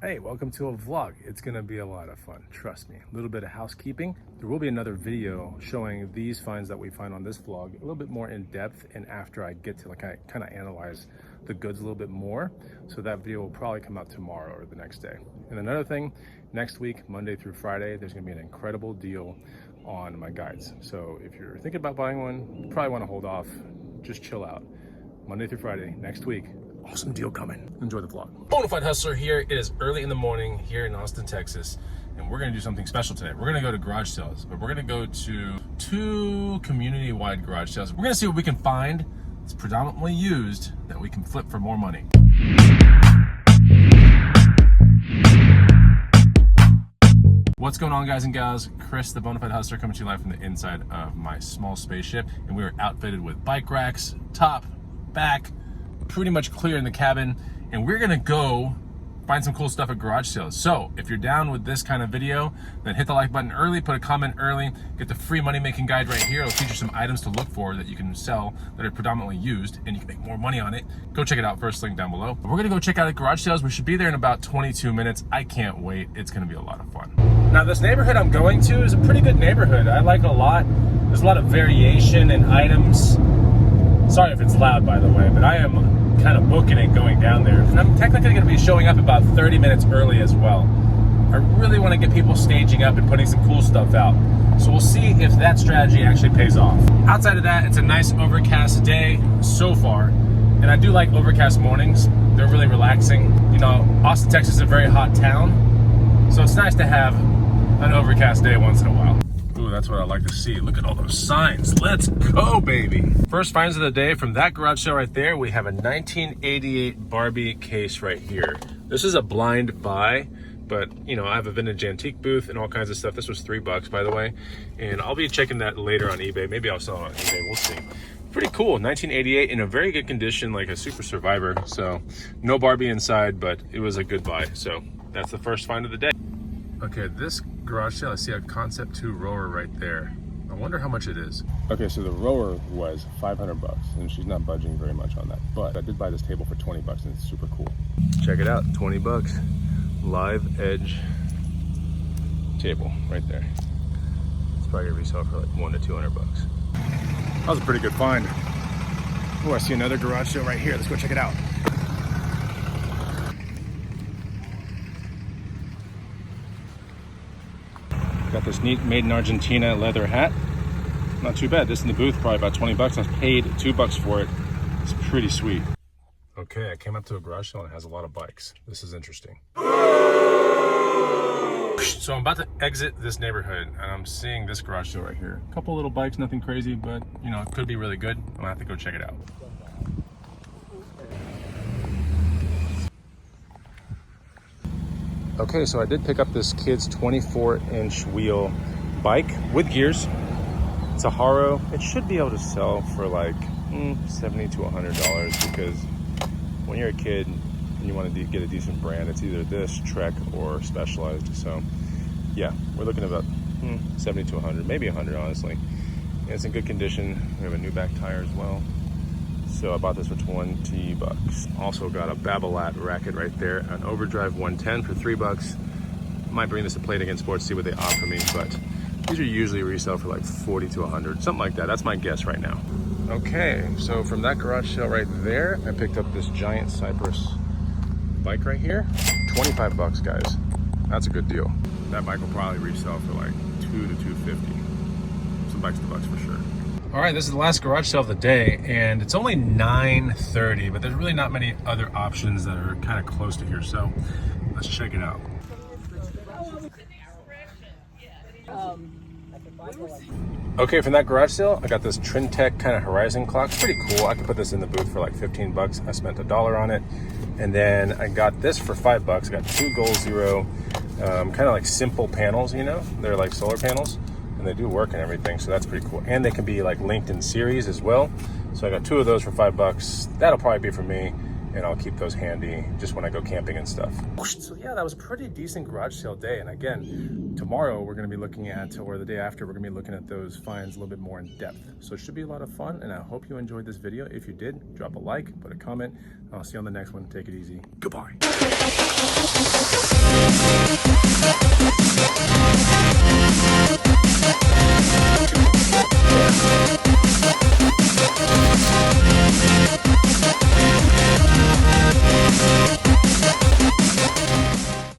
Hey, welcome to a vlog. It's gonna be a lot of fun, trust me. A little bit of housekeeping. There will be another video showing these finds that we find on this vlog a little bit more in depth and after I get to kind of analyze the goods a little bit more. So that video will probably come out tomorrow or the next day. And another thing, next week, Monday through Friday, there's gonna be an incredible deal on my guides. So if you're thinking about buying one, you probably wanna hold off, just chill out. Monday through Friday, next week, awesome deal coming. Enjoy the vlog. Bonafide Hustler here. It is early in the morning here in Austin, Texas, and we're gonna do something special today. We're gonna go to garage sales, but we're gonna go to 2 community-wide garage sales. We're gonna see what we can find that's predominantly used that we can flip for more money. What's going on, guys and gals? Chris, the Bonafide Hustler, coming to you live from the inside of my small spaceship, and we are outfitted with bike racks, top, back, pretty much clear in the cabin, and we're gonna go find some cool stuff at garage sales. So if you're down with this kind of video, then hit the like button early, put a comment early, get the free money making guide right here. It'll feature some items to look for that you can sell that are predominantly used, and you can make more money on it. Go check it out, first link down below. We're gonna go check out at garage sales. We should be there in about 22 minutes. I can't wait. It's gonna be a lot of fun. Now this neighborhood I'm going to is a pretty good neighborhood. I like it a lot. There's a lot of variation in items. Sorry if it's loud, by the way, but I am kind of booking it going down there. And I'm technically going to be showing up about 30 minutes early as well. I really want to get people staging up and putting some cool stuff out. So we'll see if that strategy actually pays off. Outside of that, it's a nice overcast day so far. And I do like overcast mornings. They're really relaxing. You know, Austin, Texas is a very hot town. So it's nice to have an overcast day once in a while. Ooh, that's what I like to see. Look at all those signs. Let's go, baby. First finds of the day from that garage sale right there. We have a 1988 Barbie case right here. This is a blind buy, but you know, I have a vintage antique booth and all kinds of stuff. This was $3, by the way. And I'll be checking that later on eBay. Maybe I'll sell it on eBay, we'll see. Pretty cool, 1988 in a very good condition, like a super survivor. So no Barbie inside, but it was a good buy. So that's the first find of the day. Okay, this garage sale, I see a Concept 2 rower right there. I wonder how much it is. Okay, so the rower was $500, and she's not budging very much on that. But I did buy this table for $20, and it's super cool. Check it out, $20. Live edge table right there. It's probably gonna resell for like $100 to $200. That was a pretty good find. Oh, I see another garage sale right here. Let's go check it out. Got this neat made in Argentina leather hat. Not too bad. This in the booth, probably about $20. I paid $2 for it. It's pretty sweet. Okay, I came up to a garage sale and it has a lot of bikes. This is interesting. So I'm about to exit this neighborhood and I'm seeing this garage sale right here. A couple little bikes, nothing crazy, but you know, it could be really good. I'm gonna have to go check it out. Okay, so I did pick up this kid's 24-inch wheel bike with gears. It's a Haro. It should be able to sell for like $70 to $100 because when you're a kid and you want to get a decent brand, it's either this, Trek, or Specialized. So yeah, we're looking at about 70 to 100, maybe 100 honestly. And it's in good condition. We have a new back tire as well. So I bought this for $20. Also got a Babolat racket right there, an Overdrive 110 for $3. Might bring this to Play It Again Sports, see what they offer me, but these are usually resell for like 40 to 100, something like that. That's my guess right now. Okay, so from that garage sale right there, I picked up this giant Cypress bike right here. $25, guys. That's a good deal. That bike will probably resell for like $200 to $250. Some bucks to bucks for sure. All right, this is the last garage sale of the day, and it's only 9:30, but there's really not many other options that are kind of close to here, so let's check it out. Okay, from that garage sale, I got this Trintec kind of Horizon clock. It's pretty cool. I could put this in the booth for like $15. I spent $1 on it, and then I got this for $5. I got 2 Goal Zero, kind of like simple panels, you know? They're like solar panels. And they do work and everything, so that's pretty cool. And they can be like linked in series as well. So I got 2 of those for $5. That'll probably be for me. and I'll keep those handy just when I go camping and stuff. So yeah, that was a pretty decent garage sale day. And again, tomorrow we're going to be looking at, or the day after, we're going to be looking at those finds a little bit more in depth. So it should be a lot of fun, and I hope you enjoyed this video. If you did, drop a like, put a comment. I'll see you on the next one. Take it easy. Goodbye.